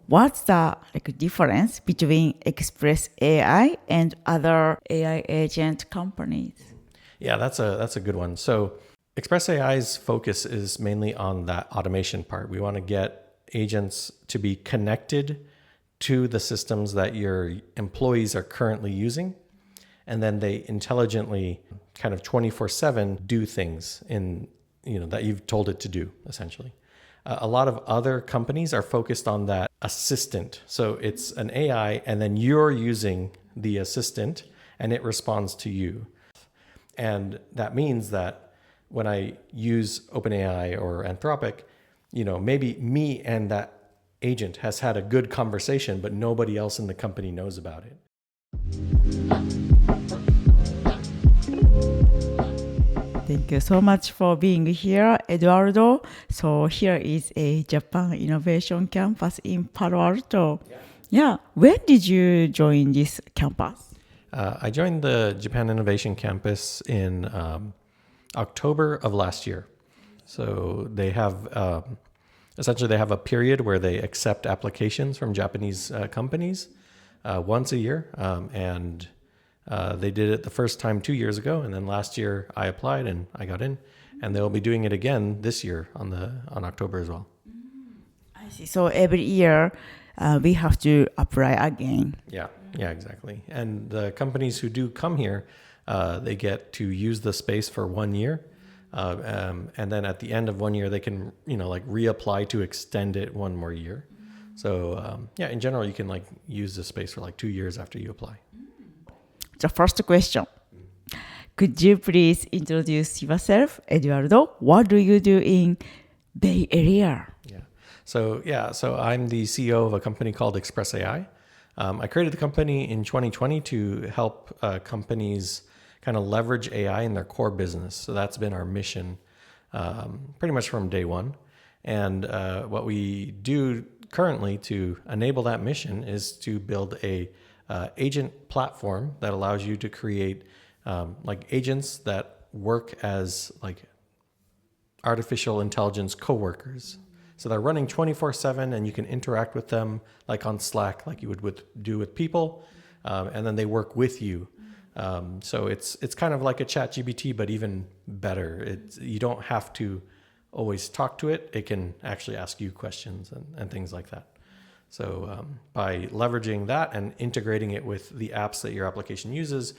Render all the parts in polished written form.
what's the difference between Xpress AI and other AI agent companies? Yeah, that's a good one. So Xpress AI's focus is mainly on that automation part. We want to get agents to be connected to the systems that your employees are currently using, and then they intelligently kind of 24/7 do things in that you've told it to do, essentially. A lot of other companies are focused on that assistant. So it's an AI, and then you're using the assistant, and it responds to you. And that means that when I use OpenAI or Anthropic, maybe me and that agent has had a good conversation, but nobody else in the company knows about it. Thank you so much for being here, Eduardo. So here is a Japan Innovation Campus in Palo Alto. Yeah. When did you join this campus? I joined the Japan Innovation Campus in October of last year. So they have essentially they have a period where they accept applications from Japanese companies once a year, and they did it the first time 2 years ago, and then last year I applied and I got in, and they'll be doing it again this year on October as well. I see. So every year we have to apply again. Yeah, exactly. And the companies who do come here, they get to use the space for 1 year. And then at the end of 1 year, they can, reapply to extend it one more year. So in general, you can use the space for 2 years after you apply. The first question. Could you please introduce yourself, Eduardo? What do you do in Bay Area? So I'm the CEO of a company called Xpress AI. I created the company in 2020 to help companies kind of leverage AI in their core business. So that's been our mission pretty much from day one. And what we do currently to enable that mission is to build a agent platform that allows you to create agents that work as artificial intelligence coworkers. So they're running 24/7, and you can interact with them on Slack, like you would do with people, and then they work with you. So it's kind of like a ChatGPT, but even better. You don't have to always talk to it. It can actually ask you questions and things like that. So by leveraging that and integrating it with the apps that your application uses,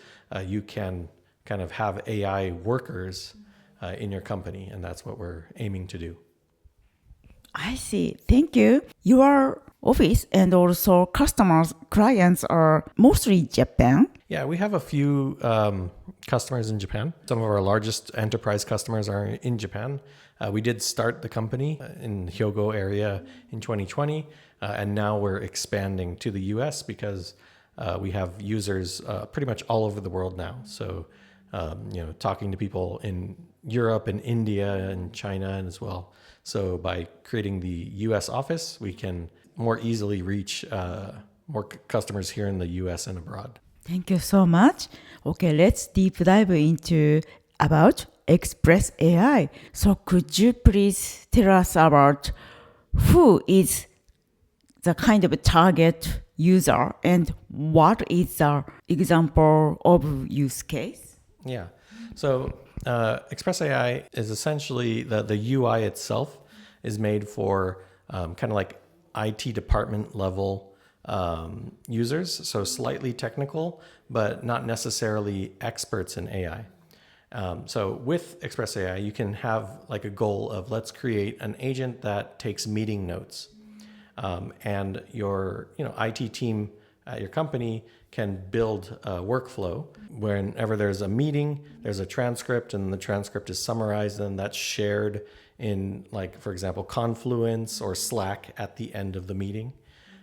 you can kind of have AI workers in your company, and that's what we're aiming to do. I see. Thank you. Your office and also customers, clients are mostly Japan. Yeah, we have a few customers in Japan. Some of our largest enterprise customers are in Japan. We did start the company in the Hyogo area in 2020, and now we're expanding to the US because we have users pretty much all over the world now. So, talking to people in Europe and India and China and as well. So by creating the US office, we can more easily reach more customers here in the US and abroad. Thank you so much. Okay, let's deep dive into about Xpress AI. So could you please tell us about who is the kind of target user and what is the example of use case? Yeah. So Xpress AI is essentially the UI itself is made for kind of like IT department level users, so slightly technical, but not necessarily experts in AI. So with Xpress AI, you can have a goal of let's create an agent that takes meeting notes, and your IT team at your company can build a workflow. Whenever there's a meeting, there's a transcript, and the transcript is summarized, and that's shared in for example, Confluence or Slack at the end of the meeting.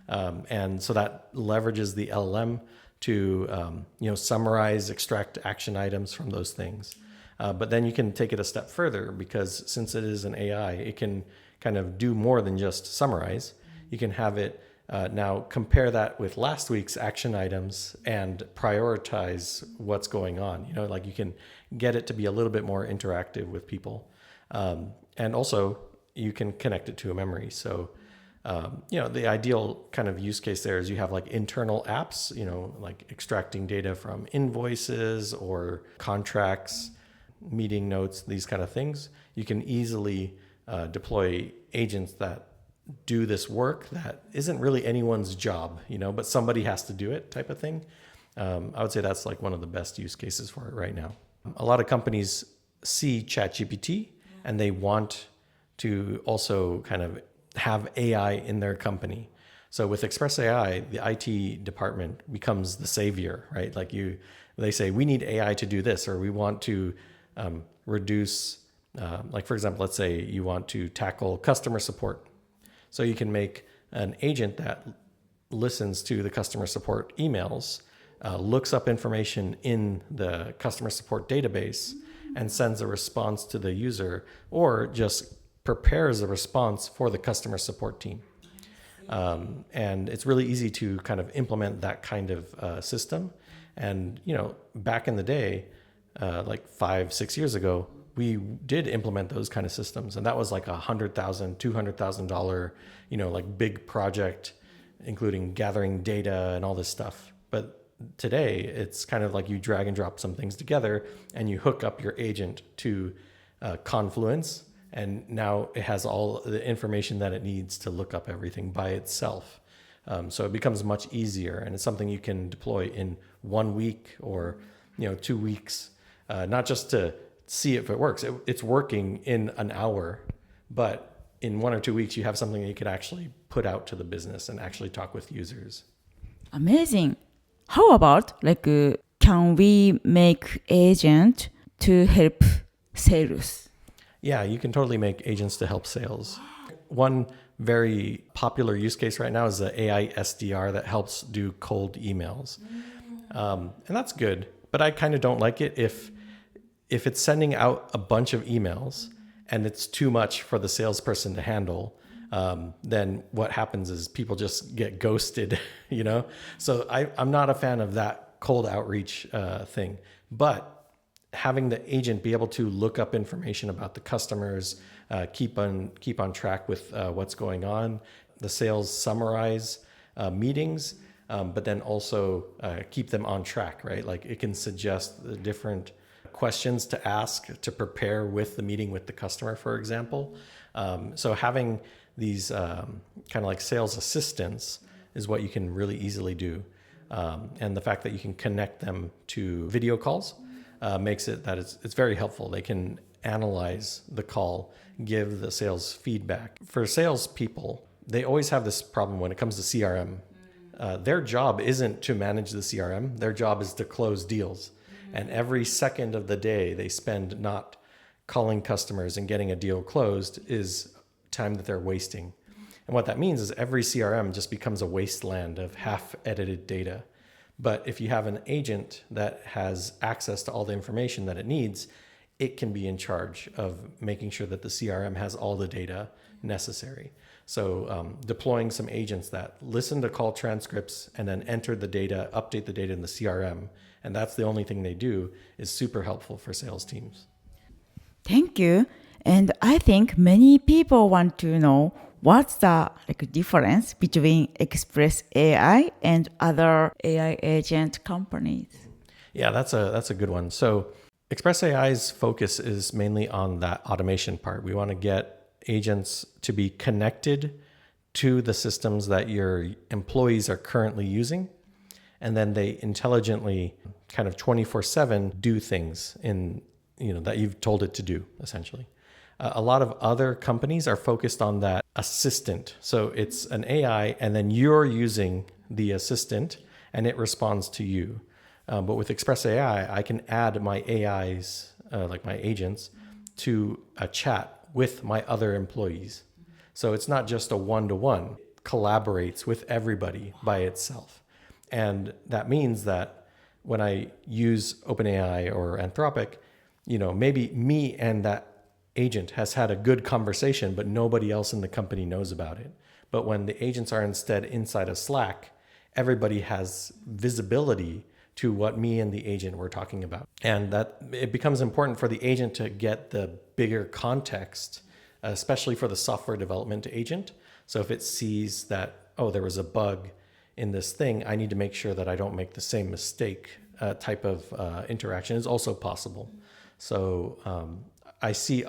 And so that leverages the LLM to summarize, extract action items from those things. But then you can take it a step further, because since it is an AI, it can kind of do more than just summarize. You can have it now compare that with last week's action items and prioritize what's going on. You can get it to be a little bit more interactive with people. And also you can connect it to a memory. So The ideal kind of use case there is you have like internal apps, like extracting data from invoices or contracts, meeting notes, these kind of things. You can easily deploy agents that do this work that isn't really anyone's job, but somebody has to do it type of thing. I would say that's like one of the best use cases for it right now. A lot of companies see ChatGPT and they want to also kind of have AI in their company. So with Xpress AI, the IT department becomes the savior, right? Like they say, we need AI to do this, or we want to reduce, like for example, let's say you want to tackle customer support. So you can make an agent that listens to the customer support emails, looks up information in the customer support database, and sends a response to the user, or just prepares a response for the customer support team. And it's really easy to kind of implement that kind of system. And, back in the day, like 5-6 years ago, we did implement those kind of systems. And that was like $100,000, $200,000, like big project, including gathering data and all this stuff. But today it's kind of like you drag and drop some things together and you hook up your agent to Confluence. And now it has all the information that it needs to look up everything by itself. So it becomes much easier, and it's something you can deploy in 1 week or 2 weeks, not just to see if it works. It's working in an hour, but in 1 or 2 weeks, you have something that you could actually put out to the business and actually talk with users. Amazing. How about can we make agent to help sales? Yeah, you can totally make agents to help sales. One very popular use case right now is the AI SDR that helps do cold emails. And that's good, but I kind of don't like it if it's sending out a bunch of emails and it's too much for the salesperson to handle. Then what happens is people just get ghosted, So I'm not a fan of that cold outreach thing. But having the agent be able to look up information about the customers, keep on track with what's going on, the sales summarize meetings, but then also keep them on track, right? Like it can suggest the different questions to ask to prepare with the meeting with the customer, for example. So having these kind of like sales assistants is what you can really easily do. And the fact that you can connect them to video calls makes it that it's very helpful. They can analyze the call, give the sales feedback. For salespeople, they always have this problem when it comes to CRM. Their job isn't to manage the CRM. Their job is to close deals. And every second of the day they spend not calling customers and getting a deal closed is time that they're wasting. And what that means is every CRM just becomes a wasteland of half-edited data. But if you have an agent that has access to all the information that it needs, it can be in charge of making sure that the CRM has all the data necessary. So deploying some agents that listen to call transcripts and then enter the data, update the data in the CRM, and that's the only thing they do, is super helpful for sales teams. Thank you. And I think many people want to know what's the difference between Xpress AI and other AI agent companies. Yeah, that's a good one. So Xpress AI's focus is mainly on that automation part. We want to get agents to be connected to the systems that your employees are currently using, and then they intelligently kind of 24/7 do things that you've told it to do, essentially. A lot of other companies are focused on that assistant. So it's an AI, and then you're using the assistant, and it responds to you. But with Xpress AI, I can add my AIs, like my agents, to a chat with my other employees. So it's not just a one-to-one. It collaborates with everybody by itself. And that means that when I use OpenAI or Anthropic, maybe me and that agent has had a good conversation, but nobody else in the company knows about it. But when the agents are instead inside of Slack, everybody has visibility to what me and the agent were talking about. And that it becomes important for the agent to get the bigger context, especially for the software development agent. So if it sees that, oh, there was a bug in this thing, I need to make sure that I don't make the same mistake type of interaction is also possible. So I see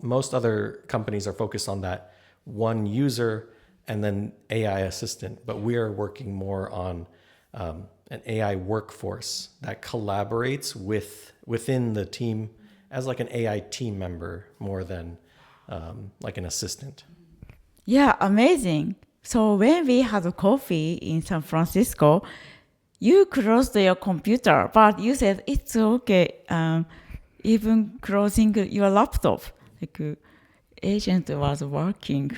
most other companies are focused on that one user and then AI assistant, but we are working more on an AI workforce that collaborates within the team as like an AI team member more than like an assistant. Yeah, amazing. So when we had coffee in San Francisco, you closed your computer, but you said it's okay. Even closing your laptop, like agent was working.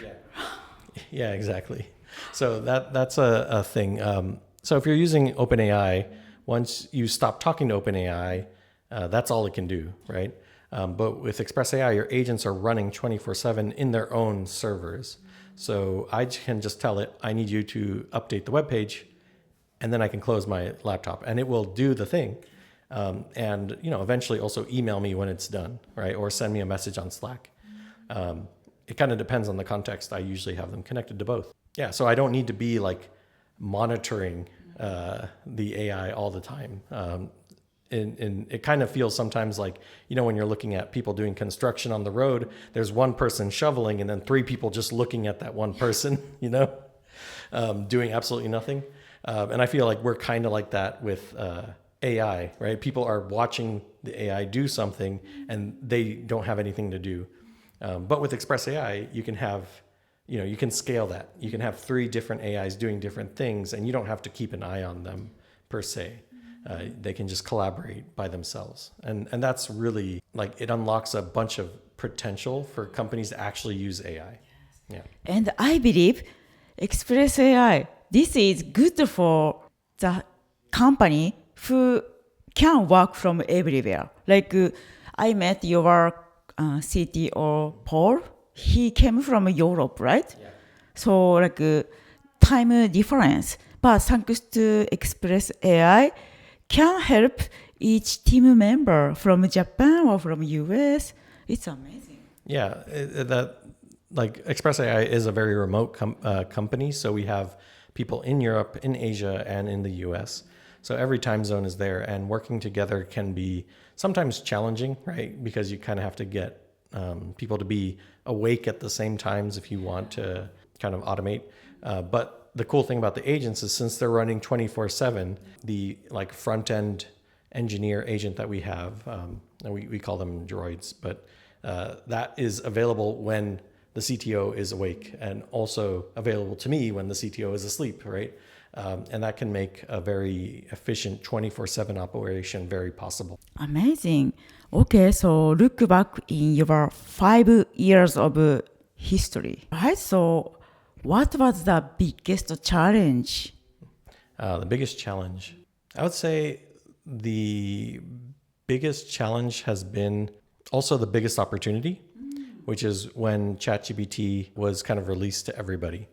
Yeah, exactly. So that's a thing. So if you're using OpenAI, once you stop talking to OpenAI, that's all it can do, right? But with Xpress AI, your agents are running 24/7 in their own servers. So I can just tell it, I need you to update the web page, and then I can close my laptop, and it will do the thing. And eventually also email me when it's done, right? Or send me a message on Slack. It kind of depends on the context. I usually have them connected to both. Yeah, so I don't need to be like monitoring the AI all the time. And it kind of feels sometimes like, when you're looking at people doing construction on the road, there's one person shoveling and then three people just looking at that one person, doing absolutely nothing. And I feel like we're kind of like that with AI, right? People are watching the AI do something and they don't have anything to do. But with Xpress AI, you can have, you can scale that. You can have 3 different AIs doing different things, and you don't have to keep an eye on them per se. They can just collaborate by themselves. And that's really like, it unlocks a bunch of potential for companies to actually use AI. Yeah. And I believe Xpress AI, this is good for the company who can work from everywhere. Like I met your CTO, Paul. He came from Europe, right? Yeah. So like time difference. But thanks to Xpress AI, can help each team member from Japan or from US. It's amazing. Yeah, that like Xpress AI is a very remote company, so we have people in Europe, in Asia, and in the US. So every time zone is there, and working together can be sometimes challenging, right? Because you kind of have to get people to be awake at the same times if you want to kind of automate. But the cool thing about the agents is since they're running 24/7, the like front end engineer agent that we have, we call them droids, but that is available when the CTO is awake and also available to me when the CTO is asleep, right? And that can make a very efficient 24/7 operation very possible. Amazing. Okay, so look back in your 5 years of history. Right, so what was the biggest challenge? The biggest challenge, I would say the biggest challenge has been also the biggest opportunity, which is when ChatGPT was kind of released to everybody.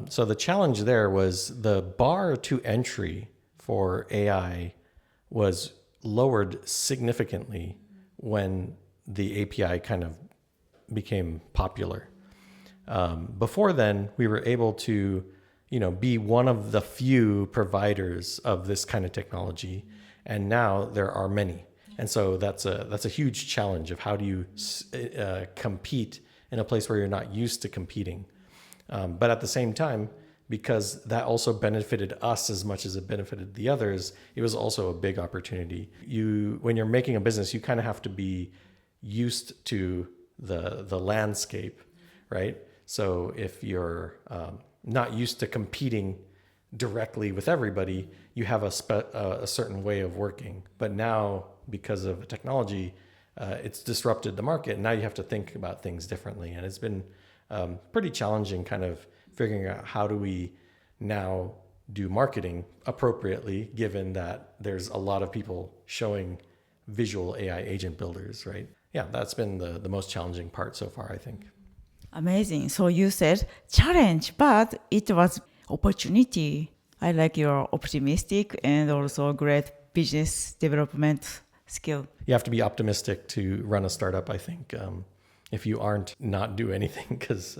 So the challenge there was the bar to entry for AI was lowered significantly when the API kind of became popular. Before then, we were able to, be one of the few providers of this kind of technology, and now there are many. And so that's a huge challenge of how do you compete in a place where you're not used to competing. But at the same time, because that also benefited us as much as it benefited the others, it was also a big opportunity. When you're making a business, you kind of have to be used to the landscape, right? So if you're not used to competing directly with everybody, you have a certain way of working. But now, because of technology, it's disrupted the market, and now you have to think about things differently. And it's been pretty challenging kind of figuring out how do we now do marketing appropriately, given that there's a lot of people showing visual AI agent builders, right? Yeah, that's been the most challenging part so far, I think. Amazing. So you said challenge, but it was opportunity. I like your optimistic and also great business development skill. You have to be optimistic to run a startup, I think. If you aren't, not do anything, because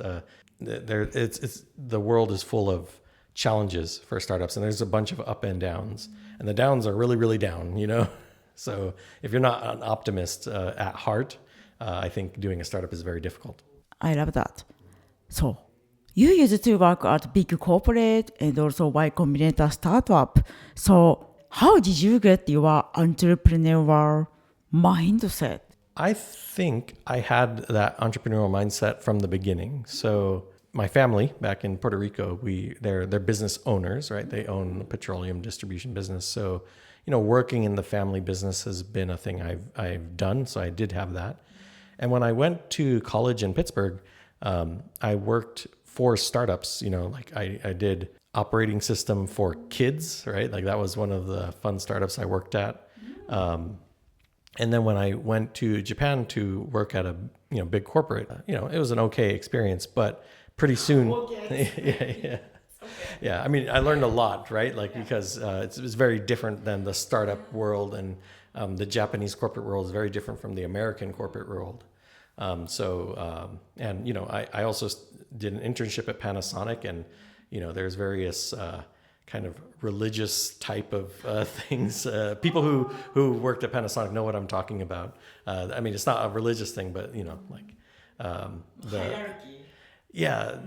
it's the world is full of challenges for startups, and there's a bunch of up and downs, and the downs are really, really down, you know? So if you're not an optimist at heart, I think doing a startup is very difficult. I love that. So, you used to work at big corporate and also Y Combinator startup. So, how did you get your entrepreneurial mindset? I think I had that entrepreneurial mindset from the beginning. So my family back in Puerto Rico, they're business owners, right? They own a petroleum distribution business. So, working in the family business has been a thing I've done. So I did have that. And when I went to college in Pittsburgh, I worked for startups. Like I did operating system for kids, right? Like that was one of the fun startups I worked at. And then when I went to Japan to work at a big corporate, it was an okay experience, but pretty soon, yeah. I mean, I learned a lot, right? Like because it's very different than the startup world, and the Japanese corporate world is very different from the American corporate world. I also did an internship at Panasonic, and there's various kind of religious type of things. People who worked at Panasonic know what I'm talking about. I mean, it's not a religious thing, but the hierarchy. Yeah,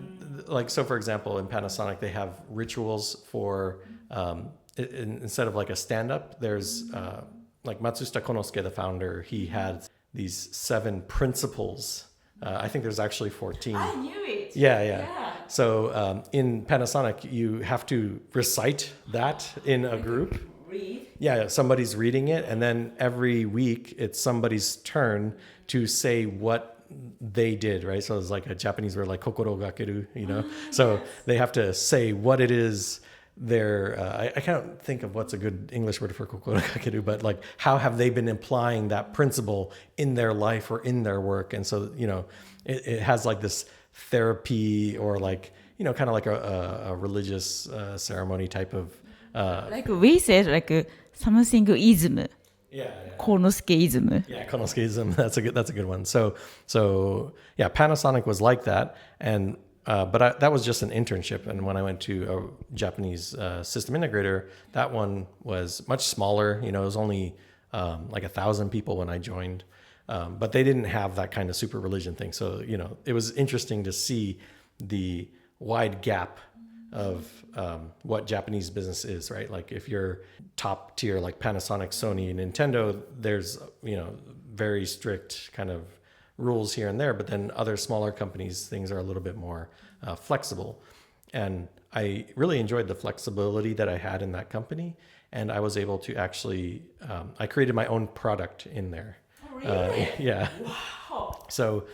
like so. For example, in Panasonic, they have rituals for instead of like a stand-up. There's like Matsushita Konosuke, the founder. He had these 7 principles. I think there's actually 14. I knew it. Yeah. So in Panasonic, you have to recite that in a group. Read. Yeah, somebody's reading it, and then every week it's somebody's turn to say what they did, right? So it's like a Japanese word like kokoro gakeru, So they have to say what it is I can't think of what's a good English word for kokoro gakeru, but like how have they been applying that principle in their life or in their work? And so, it has like this therapy or like, kind of like a religious ceremony type of... like we said, like something ism. Yeah. Konosukeism. Yeah, Konosukeism. That's a good one. So yeah, Panasonic was like that, and but that was just an internship. And when I went to a Japanese system integrator, that one was much smaller. It was only like 1,000 people when I joined, but they didn't have that kind of super religion thing. So it was interesting to see the wide gap of what Japanese business is, right? Like if you're top tier like Panasonic, Sony, Nintendo, there's very strict kind of rules here and there, but then other smaller companies, things are a little bit more flexible. And I really enjoyed the flexibility that I had in that company, and I was able to actually I created my own product in there. Oh, really? Yeah. Wow. So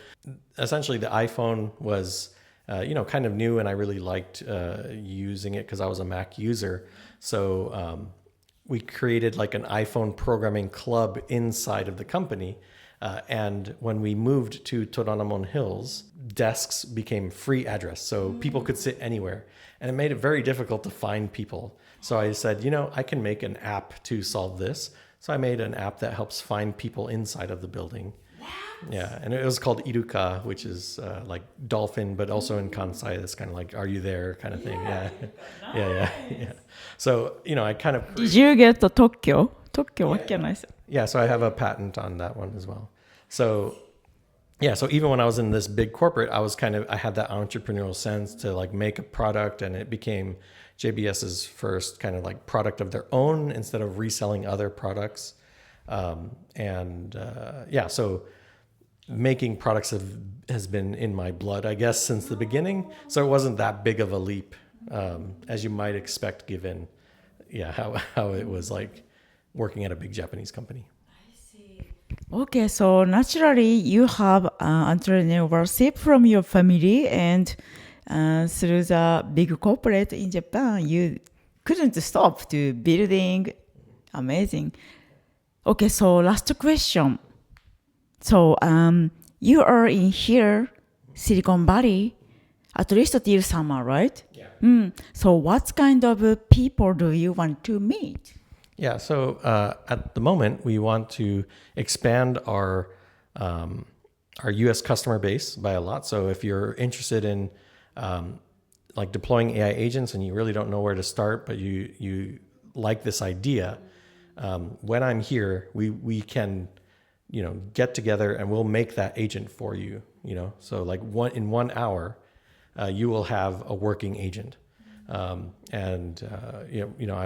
essentially the iPhone was kind of new, and I really liked using it because I was a Mac user. So we created like an iPhone programming club inside of the company. And when we moved to Toranomon Hills, desks became free address. So people could sit anywhere. And it made it very difficult to find people. So I said, I can make an app to solve this. So I made an app that helps find people inside of the building. Yeah, and it was called Iruka, which is like dolphin, but also in Kansai, it's kind of like, are you there kind of thing. Yeah. Nice. Yeah. So, I kind of... Did you get the Tokyo? Tokyo, what can I say? Yeah, so I have a patent on that one as well. So, so even when I was in this big corporate, I had that entrepreneurial sense to like make a product, and it became JBS's first kind of like product of their own instead of reselling other products. So making products has been in my blood, I guess, since the beginning. So it wasn't that big of a leap, as you might expect, given how it was like working at a big Japanese company. I see. Okay, so naturally you have entrepreneurship from your family, and through the big corporate in Japan, you couldn't stop to building. Amazing. Okay, so last question. So you are in here, Silicon Valley, at least till summer, right? Yeah. So what kind of people do you want to meet? Yeah, so at the moment, we want to expand our U.S. customer base by a lot. So if you're interested in like deploying AI agents and you really don't know where to start, but you like this idea, when I'm here, we can, get together and we'll make that agent for you. So like in 1 hour, you will have a working agent. I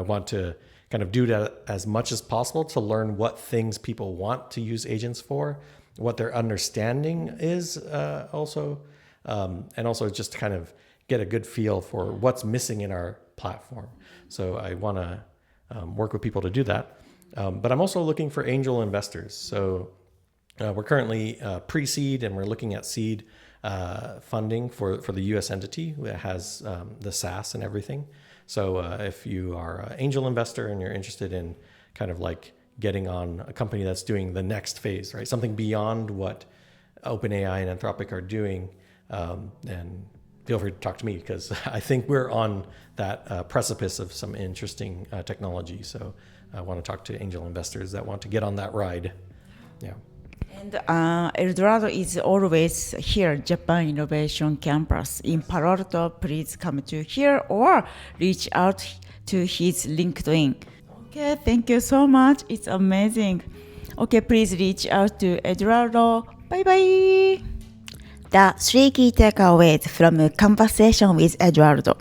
want to kind of do that as much as possible to learn what things people want to use agents for, what their understanding is also, and also just kind of get a good feel for what's missing in our platform. So I want to work with people to do that. But I'm also looking for angel investors. So we're currently pre-seed and we're looking at seed funding for the US entity that has the SaaS and everything. So if you are an angel investor and you're interested in kind of like getting on a company that's doing the next phase, right? Something beyond what OpenAI and Anthropic are doing, then feel free to talk to me because I think we're on that precipice of some interesting technology. So I want to talk to angel investors that want to get on that ride. Yeah. And Eduardo is always here, Japan Innovation Campus in Palo Alto. Please come to here or reach out to his LinkedIn. Okay, thank you so much. It's amazing. Okay, please reach out to Eduardo. Bye-bye. The 3 key takeaways from a conversation with Eduardo.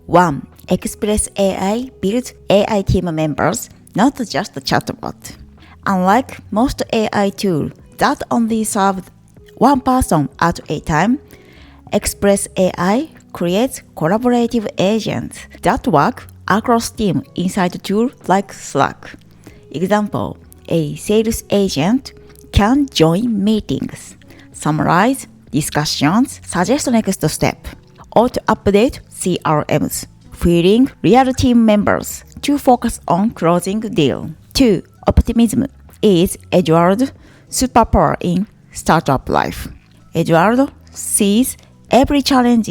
1. Xpress AI builds AI team members, not just a chatbot. Unlike most AI tools that only serve one person at a time, Xpress AI creates collaborative agents that work across teams inside a tool like Slack. Example, a sales agent can join meetings, summarize discussions, suggest next step, auto-update CRMs, freeing real team members to focus on closing deal. 2. Optimism is Eduardo's superpower in startup life. Eduardo sees every challenge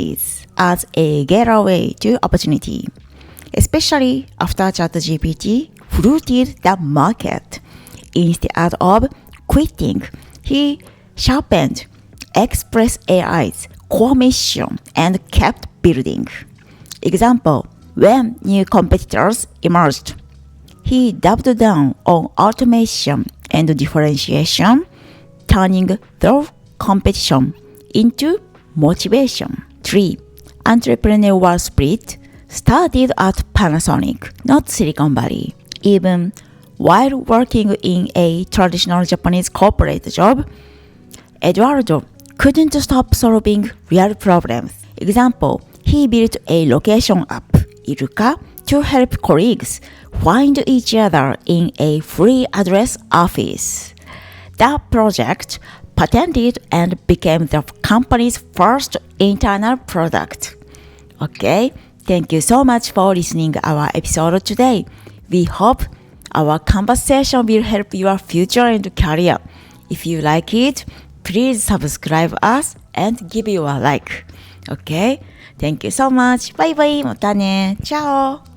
as a gateway to opportunity, especially after ChatGPT flooded the market. Instead of quitting, he sharpened Xpress AI's core mission and kept building. Example, when new competitors emerged, he doubled down on automation and differentiation, turning the competition into motivation. 3. Entrepreneurial spirit started at Panasonic, not Silicon Valley. Even while working in a traditional Japanese corporate job, Eduardo couldn't stop solving real problems. Example, he built a location app, Iruka, to help colleagues find each other in a free address office. That project patented and became the company's first internal product. Okay, thank you so much for listening to our episode today. We hope our conversation will help your future and career. If you like it, please subscribe us and give you a like. Okay, thank you so much. Bye bye. またね。チャオ。